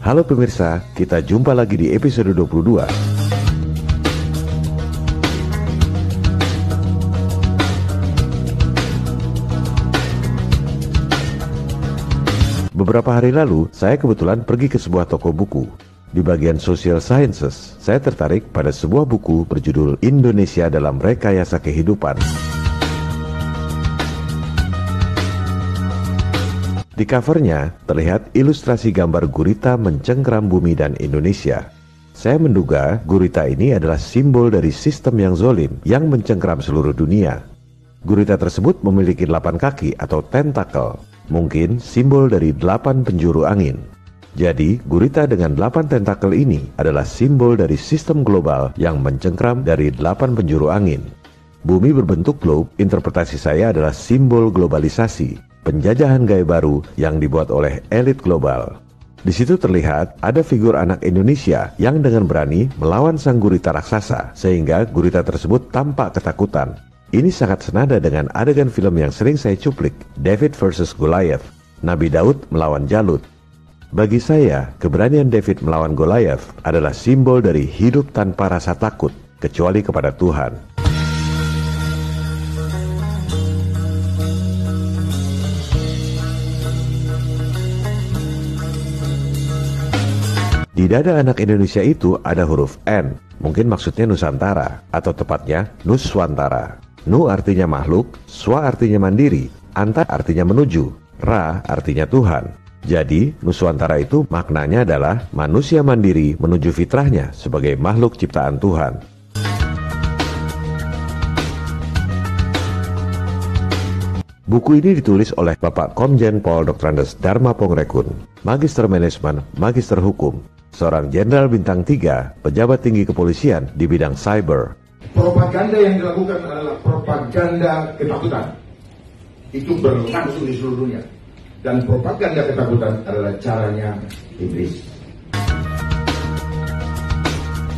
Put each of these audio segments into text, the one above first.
Halo pemirsa, kita jumpa lagi di episode 22. Beberapa hari lalu, saya kebetulan pergi ke sebuah toko buku. Di bagian Social Sciences, saya tertarik pada sebuah buku berjudul Indonesia dalam Rekayasa Kehidupan. Di covernya, terlihat ilustrasi gambar gurita mencengkeram bumi dan Indonesia. Saya menduga gurita ini adalah simbol dari sistem yang zolim yang mencengkeram seluruh dunia. Gurita tersebut memiliki 8 kaki atau tentakel, mungkin simbol dari 8 penjuru angin. Jadi, gurita dengan 8 tentakel ini adalah simbol dari sistem global yang mencengkeram dari 8 penjuru angin. Bumi berbentuk globe, interpretasi saya adalah simbol globalisasi, penjajahan gaya baru yang dibuat oleh elit global. Di situ terlihat ada figur anak Indonesia yang dengan berani melawan sang gurita raksasa, sehingga gurita tersebut tampak ketakutan. Ini sangat senada dengan adegan film yang sering saya cuplik, David vs Goliath, Nabi Daud melawan Jalut. Bagi saya, keberanian David melawan Goliath adalah simbol dari hidup tanpa rasa takut, kecuali kepada Tuhan. Di dada anak Indonesia itu ada huruf N, mungkin maksudnya Nusantara, atau tepatnya Nuswantara. Nu artinya makhluk, Swa artinya mandiri, Anta artinya menuju, Ra artinya Tuhan. Jadi, Nuswantara itu maknanya adalah manusia mandiri menuju fitrahnya sebagai makhluk ciptaan Tuhan. Buku ini ditulis oleh Bapak Komjen Pol Dr. Andes Dharma Pongrekun, Magister Manajemen, Magister Hukum, seorang Jenderal Bintang 3, pejabat tinggi kepolisian di bidang cyber. Propaganda yang dilakukan adalah propaganda ketakutan. Itu berlangsung di seluruh dunia. Dan propaganda ketakutan adalah caranya iblis.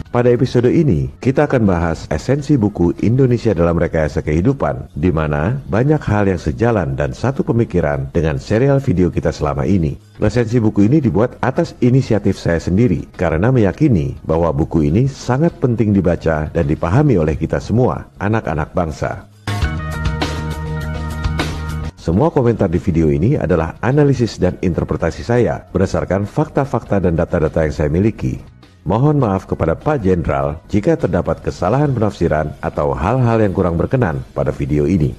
Pada episode ini, kita akan bahas esensi buku Indonesia dalam Rekayasa Kehidupan, di mana banyak hal yang sejalan dan satu pemikiran dengan serial video kita selama ini. Esensi buku ini dibuat atas inisiatif saya sendiri, karena meyakini bahwa buku ini sangat penting dibaca dan dipahami oleh kita semua, anak-anak bangsa. Semua komentar di video ini adalah analisis dan interpretasi saya berdasarkan fakta-fakta dan data-data yang saya miliki. Mohon maaf kepada Pak Jenderal jika terdapat kesalahan penafsiran atau hal-hal yang kurang berkenan pada video ini.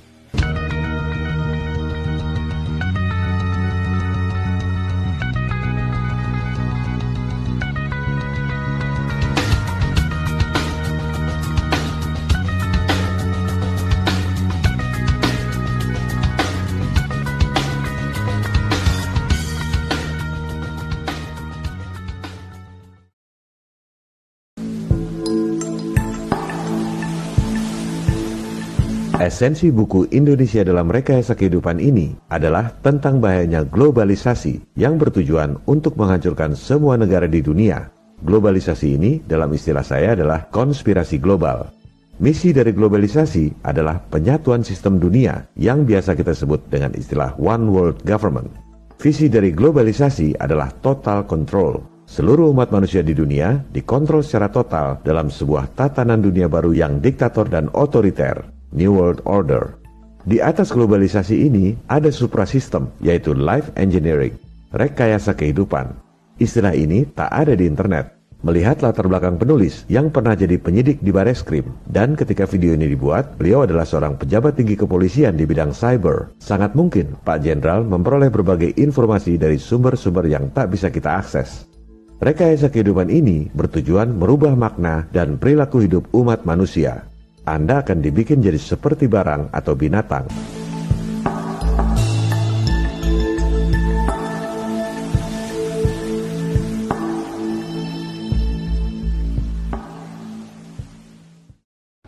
Esensi buku Indonesia dalam Rekayasa Kehidupan ini adalah tentang bahayanya globalisasi yang bertujuan untuk menghancurkan semua negara di dunia. Globalisasi ini dalam istilah saya adalah konspirasi global. Misi dari globalisasi adalah penyatuan sistem dunia yang biasa kita sebut dengan istilah One World Government. Visi dari globalisasi adalah total control. Seluruh umat manusia di dunia dikontrol secara total dalam sebuah tatanan dunia baru yang diktator dan otoriter. New World Order. Di atas globalisasi ini ada suprasistem, yaitu life engineering, rekayasa kehidupan. Istilah ini tak ada di internet. Melihat latar belakang penulis yang pernah jadi penyidik di Bareskrim, dan ketika video ini dibuat, beliau adalah seorang pejabat tinggi kepolisian di bidang cyber. Sangat mungkin Pak Jenderal memperoleh berbagai informasi dari sumber-sumber yang tak bisa kita akses. Rekayasa kehidupan ini bertujuan merubah makna dan perilaku hidup umat manusia. Anda akan dibikin jadi seperti barang atau binatang.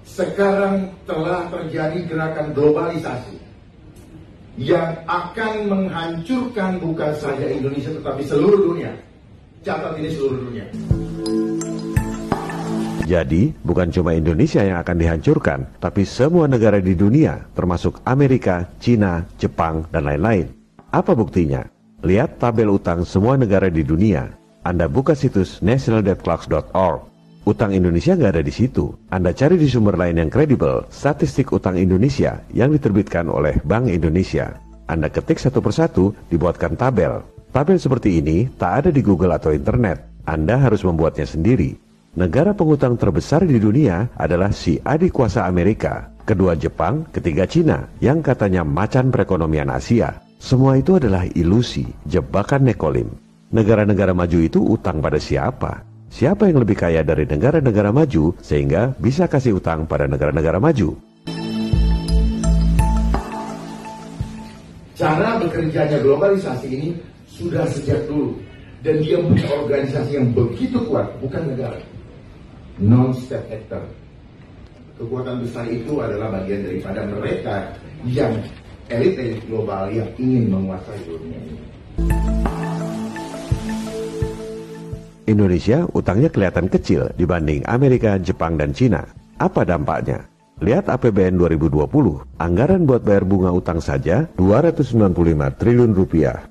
Sekarang telah terjadi gerakan globalisasi yang akan menghancurkan bukan saja Indonesia tetapi seluruh dunia. Catat ini, seluruh dunia. Jadi, bukan cuma Indonesia yang akan dihancurkan, tapi semua negara di dunia, termasuk Amerika, Cina, Jepang, dan lain-lain. Apa buktinya? Lihat tabel utang semua negara di dunia. Anda buka situs nationaldebtclocks.org. Utang Indonesia nggak ada di situ. Anda cari di sumber lain yang kredibel, statistik utang Indonesia yang diterbitkan oleh Bank Indonesia. Anda ketik satu persatu, dibuatkan tabel. Tabel seperti ini tak ada di Google atau internet. Anda harus membuatnya sendiri. Negara pengutang terbesar di dunia adalah si adik kuasa Amerika, kedua Jepang, ketiga Cina, yang katanya macan perekonomian Asia. Semua itu adalah ilusi, jebakan Nekolim. Negara-negara maju itu utang pada siapa? Siapa yang lebih kaya dari negara-negara maju sehingga bisa kasih utang pada negara-negara maju? Cara bekerjanya globalisasi ini sudah sejak dulu. Dan dia punya organisasi yang begitu kuat, bukan negara. Non-state actor. Kekuatan besar itu adalah bagian daripada mereka yang elit-elit global yang ingin menguasai dunia ini. Indonesia utangnya kelihatan kecil dibanding Amerika, Jepang, dan Cina. Apa dampaknya? Lihat APBN 2020, anggaran buat bayar bunga utang saja 295 triliun rupiah.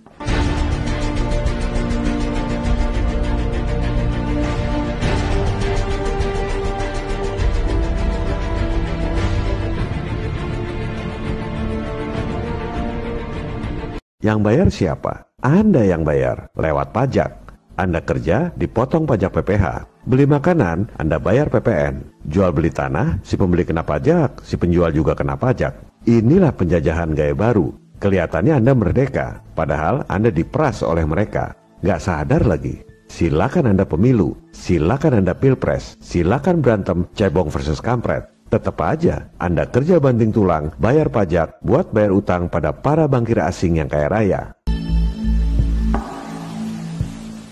Yang bayar siapa? Anda yang bayar, lewat pajak. Anda kerja, dipotong pajak PPh. Beli makanan, Anda bayar PPN. Jual beli tanah, si pembeli kena pajak, si penjual juga kena pajak. Inilah penjajahan gaya baru. Kelihatannya Anda merdeka, padahal Anda diperas oleh mereka. Gak sadar lagi. Silakan Anda pemilu, silakan Anda pilpres, silakan berantem cebong versus kampret. Tetap aja, Anda kerja banting tulang, bayar pajak, buat bayar utang pada para bankir asing yang kaya raya.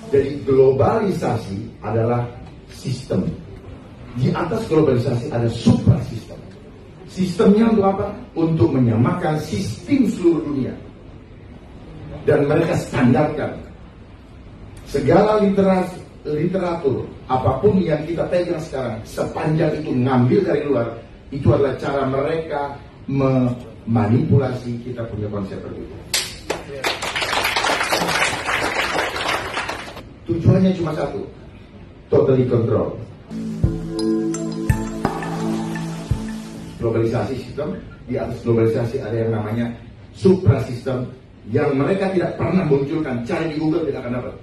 Jadi globalisasi adalah sistem. Di atas globalisasi ada suprasistem. Sistemnya untuk apa? Untuk menyamakan sistem seluruh dunia. Dan mereka standarkan. Segala literatur, apapun yang kita pegang sekarang, sepanjang itu ngambil dari luar, itu adalah cara mereka memanipulasi kita punya konsep berbeda. Tujuannya cuma satu, totally control. Globalisasi sistem, di atas globalisasi ada yang namanya suprasistem yang mereka tidak pernah munculkan, cari di Google tidak akan dapat.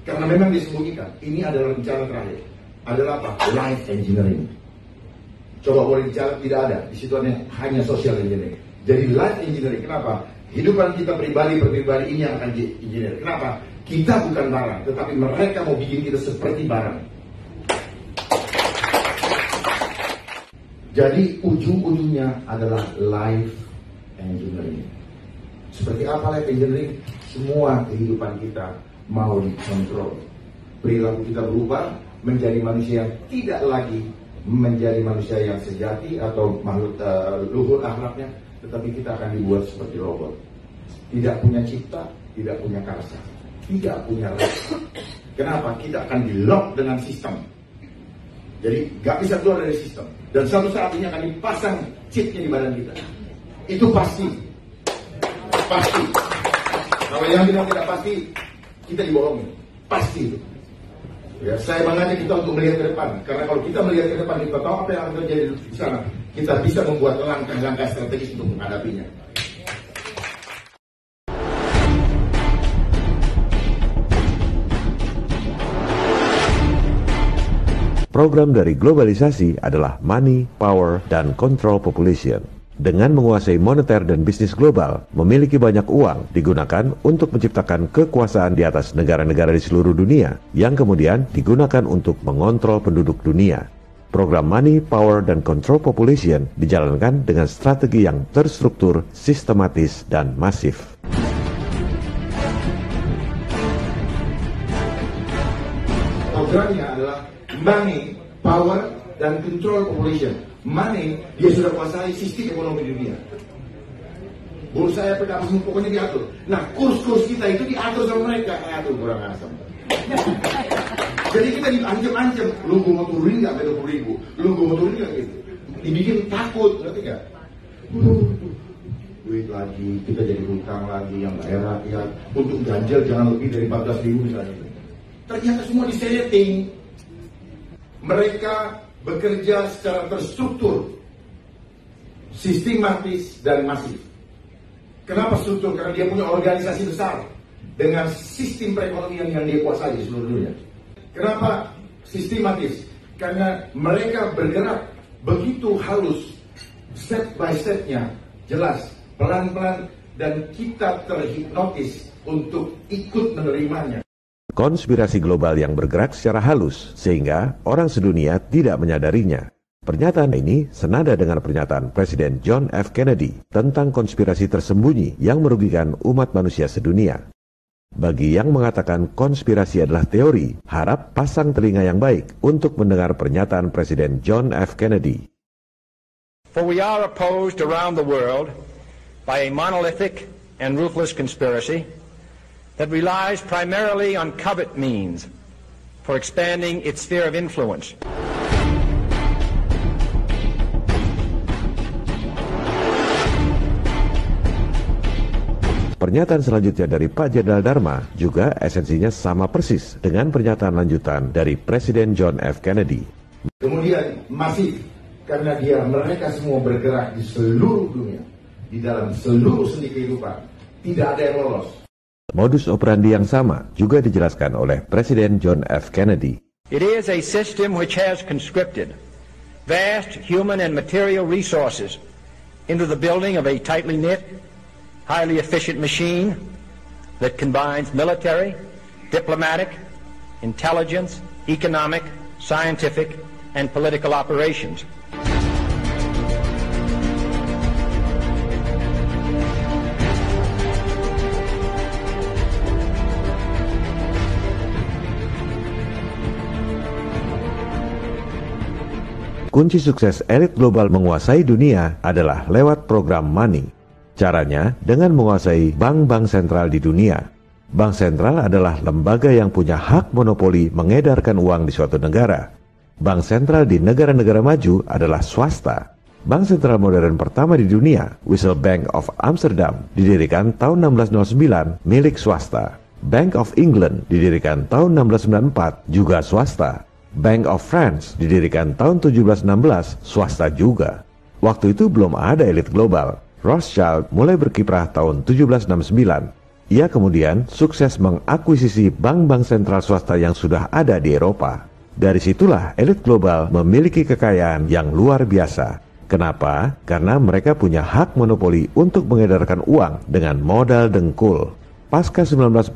Karena memang disembunyikan. Ini adalah rencana terakhir. Adalah apa? Life engineering. Coba boleh bicara, tidak ada. Di situ hanya social engineering. Jadi life engineering, kenapa? Hidupan kita pribadi ini yang akan di-engineer. Kenapa? Kita bukan barang, tetapi mereka mau bikin kita seperti barang. Jadi ujung-ujungnya adalah life engineering. Seperti apa life engineering? Semua kehidupan kita mau dikontrol. Perilaku kita berubah menjadi manusia yang tidak lagi menjadi manusia yang sejati atau makhluk luhur akhlaknya, tetapi kita akan dibuat seperti robot. Tidak punya cipta, tidak punya karsa, tidak punya rasa. Kenapa? Kita akan di-lock dengan sistem. Jadi gak bisa keluar dari sistem. Dan suatu saat ini akan dipasang chipnya di badan kita. Itu pasti. Pasti. Kalau yang bilang tidak pasti, kita dibohongi. Pasti itu. Ya, saya mengajak kita untuk melihat ke depan. Karena kalau kita melihat ke depan, kita tahu apa yang akan terjadi di sana. Kita bisa membuat langkah-langkah strategis untuk menghadapinya. Program dari globalisasi adalah money, power, dan control population. Dengan menguasai moneter dan bisnis global, memiliki banyak uang digunakan untuk menciptakan kekuasaan di atas negara-negara di seluruh dunia, yang kemudian digunakan untuk mengontrol penduduk dunia. Program Money, Power, dan Control Population dijalankan dengan strategi yang terstruktur, sistematis, dan masif. Programnya adalah Money, Power, dan Control Population. Money, dia sudah kuasai sistem ekonomi dunia. Bursa efek apa semua pokoknya diatur. Nah, kurs-kurs kita itu diatur sama mereka. Aduh, kurang asam. Jadi kita diancam-ancam. Lu gue mau turunin nggak 20.000? Lu gue mau turunin nggak gitu? Dibikin takut, ngerti nggak? Duit lagi, kita jadi hutang lagi yang daerah rakyat. Untuk ganjil jangan lebih dari 14.000 misalnya. Ternyata semua disetting. Mereka bekerja secara terstruktur, sistematis dan masif. Kenapa struktur? Karena dia punya organisasi besar dengan sistem perekonomian yang dia kuasai di seluruh dunia. Kenapa sistematis? Karena mereka bergerak begitu halus, step by stepnya, jelas, pelan-pelan, dan kita terhipnotis untuk ikut menerimanya. Konspirasi global yang bergerak secara halus, sehingga orang sedunia tidak menyadarinya. Pernyataan ini senada dengan pernyataan Presiden John F. Kennedy tentang konspirasi tersembunyi yang merugikan umat manusia sedunia. Bagi yang mengatakan konspirasi adalah teori, harap pasang telinga yang baik untuk mendengar pernyataan Presiden John F. Kennedy. For we are opposed around the world by a monolithic and ruthless conspiracy that relies primarily on covert means for expanding its sphere of influence. Pernyataan selanjutnya dari Pak Jenderal Dharma juga esensinya sama persis dengan pernyataan lanjutan dari Presiden John F. Kennedy. Kemudian masif, karena mereka semua bergerak di seluruh dunia, di dalam seluruh sendi kehidupan, tidak ada yang lolos. Modus operandi yang sama juga dijelaskan oleh Presiden John F. Kennedy. It is a system which has conscripted vast human and material resources into the building of a tightly knit, highly efficient machine that combines military, diplomatic, intelligence, economic, scientific, and political operations. Kunci sukses elit global menguasai dunia adalah lewat program money. Caranya dengan menguasai bank-bank sentral di dunia. Bank sentral adalah lembaga yang punya hak monopoli mengedarkan uang di suatu negara. Bank sentral di negara-negara maju adalah swasta. Bank sentral modern pertama di dunia, Wissel Bank of Amsterdam, didirikan tahun 1609 milik swasta. Bank of England didirikan tahun 1694 juga swasta. Bank of France didirikan tahun 1716, swasta juga. Waktu itu belum ada elit global. Rothschild mulai berkiprah tahun 1769. Ia kemudian sukses mengakuisisi bank-bank sentral swasta yang sudah ada di Eropa. Dari situlah elit global memiliki kekayaan yang luar biasa. Kenapa? Karena mereka punya hak monopoli untuk mengedarkan uang dengan modal dengkul. Pasca 1945,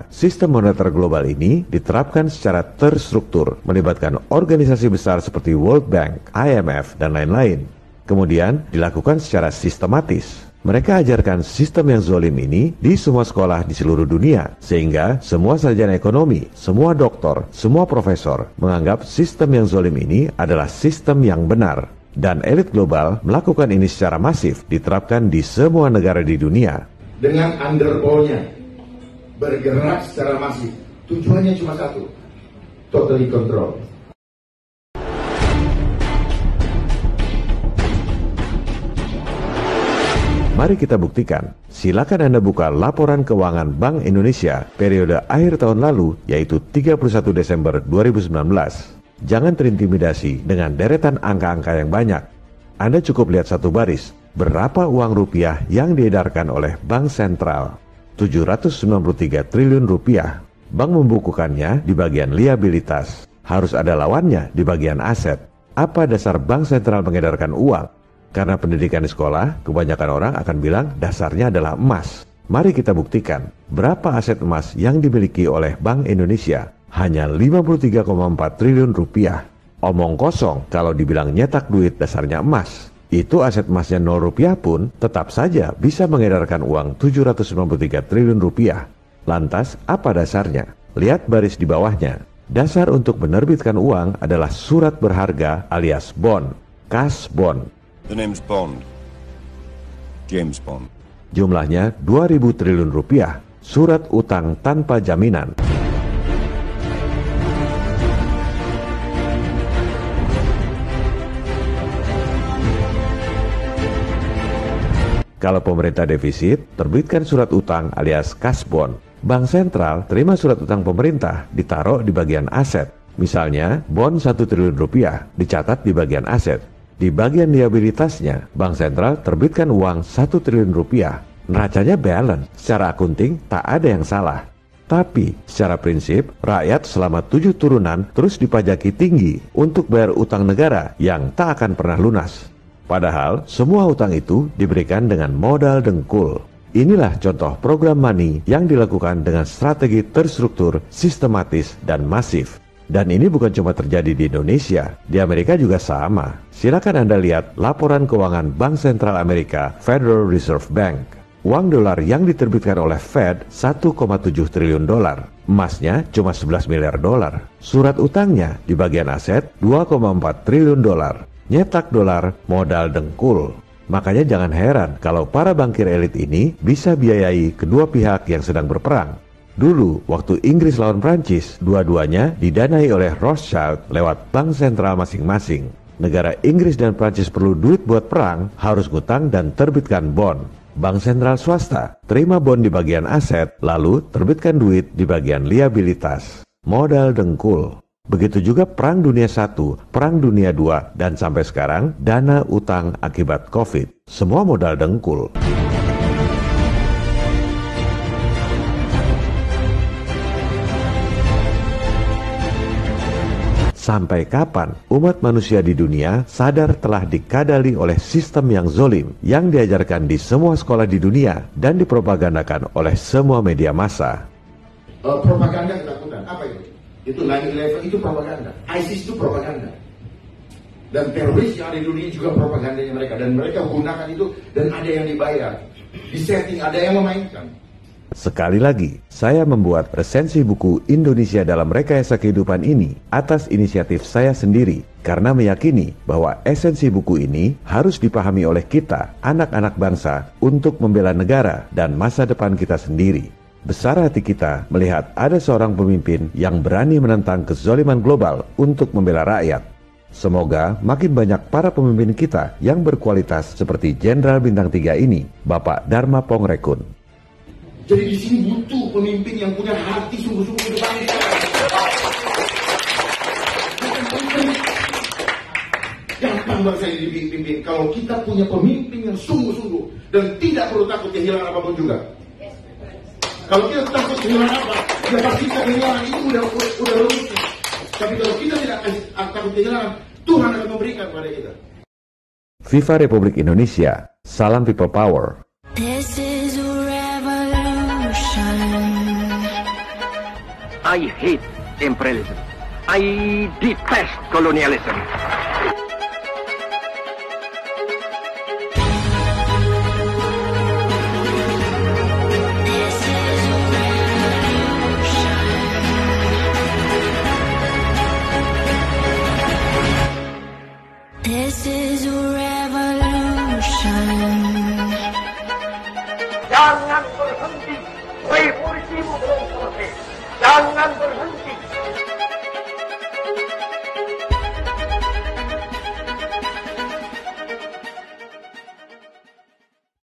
sistem moneter global ini diterapkan secara terstruktur, melibatkan organisasi besar seperti World Bank, IMF, dan lain-lain. Kemudian dilakukan secara sistematis. Mereka ajarkan sistem yang zolim ini di semua sekolah di seluruh dunia, sehingga semua sarjana ekonomi, semua doktor, semua profesor menganggap sistem yang zolim ini adalah sistem yang benar. Dan elit global melakukan ini secara masif, diterapkan di semua negara di dunia. Dengan underball-nya bergerak secara masif. Tujuannya cuma satu, totally control. Mari kita buktikan. Silakan Anda buka laporan keuangan Bank Indonesia periode akhir tahun lalu, yaitu 31 Desember 2019. Jangan terintimidasi dengan deretan angka-angka yang banyak. Anda cukup lihat satu baris. Berapa uang rupiah yang diedarkan oleh Bank Sentral? 793 triliun rupiah. Bank membukukannya di bagian liabilitas. Harus ada lawannya di bagian aset. Apa dasar Bank Sentral mengedarkan uang? Karena pendidikan di sekolah, kebanyakan orang akan bilang dasarnya adalah emas. Mari kita buktikan. Berapa aset emas yang dimiliki oleh Bank Indonesia? Hanya 53,4 triliun rupiah. Omong kosong kalau dibilang nyetak duit dasarnya emas. Itu aset emasnya 0 rupiah pun tetap saja bisa mengedarkan uang 793 triliun rupiah. Lantas apa dasarnya? Lihat baris di bawahnya. Dasar untuk menerbitkan uang adalah surat berharga alias bond, cash bond. The name's Bond. James Bond. Jumlahnya 2.000 triliun rupiah. Surat utang tanpa jaminan. Kalau pemerintah defisit, terbitkan surat utang alias cash bond. Bank sentral terima surat utang pemerintah ditaruh di bagian aset. Misalnya, bon 1 triliun rupiah dicatat di bagian aset. Di bagian liabilitasnya, bank sentral terbitkan uang 1 triliun rupiah. Neracanya balance, secara akunting tak ada yang salah. Tapi, secara prinsip, rakyat selama 7 turunan terus dipajaki tinggi untuk bayar utang negara yang tak akan pernah lunas. Padahal, semua utang itu diberikan dengan modal dengkul. Inilah contoh program money yang dilakukan dengan strategi terstruktur, sistematis, dan masif. Dan ini bukan cuma terjadi di Indonesia, di Amerika juga sama. Silakan Anda lihat laporan keuangan Bank Sentral Amerika, Federal Reserve Bank. Uang dolar yang diterbitkan oleh Fed 1,7 triliun dolar. Emasnya cuma 11 miliar dolar. Surat utangnya di bagian aset 2,4 triliun dolar. Nyetak dolar modal dengkul. Makanya jangan heran kalau para bankir elit ini bisa biayai kedua pihak yang sedang berperang. Dulu, waktu Inggris lawan Prancis, dua-duanya didanai oleh Rothschild lewat bank sentral masing-masing. Negara Inggris dan Prancis perlu duit buat perang, harus ngutang dan terbitkan bond. Bank sentral swasta terima bond di bagian aset, lalu terbitkan duit di bagian liabilitas. Modal dengkul. Begitu juga Perang Dunia I, Perang Dunia II, dan sampai sekarang dana utang akibat COVID. Semua modal dengkul. Sampai kapan umat manusia di dunia sadar telah dikadali oleh sistem yang zolim yang diajarkan di semua sekolah di dunia dan dipropagandakan oleh semua media massa? Propaganda ketakutan, apa itu? Itu 9/11 itu propaganda, ISIS itu propaganda, dan teroris yang ada di dunia juga propagandanya mereka, dan mereka gunakan itu, dan ada yang dibayar, disetting, ada yang memainkan. Sekali lagi, saya membuat resensi buku Indonesia dalam Rekayasa Kehidupan ini atas inisiatif saya sendiri, karena meyakini bahwa esensi buku ini harus dipahami oleh kita, anak-anak bangsa, untuk membela negara dan masa depan kita sendiri. Besar hati kita melihat ada seorang pemimpin yang berani menentang kezaliman global untuk membela rakyat. Semoga makin banyak para pemimpin kita yang berkualitas seperti Jenderal Bintang 3 ini, Bapak Dharma Pongrekun. Jadi di sini butuh pemimpin yang punya hati sungguh-sungguh untuk bangsa. Gampang bangsa ini dipimpin kalau kita punya pemimpin yang sungguh-sungguh dan tidak perlu takut kehilangan apapun juga. Kalau kita takut kehilangan apa, ya pasti kehilangan itu udah rumusnya. Tapi kalau kita tidak takut kehilangan, Tuhan akan memberikan kepada kita. Viva Republik Indonesia, salam people power. This is a revolution. I hate imperialism. I detest colonialism.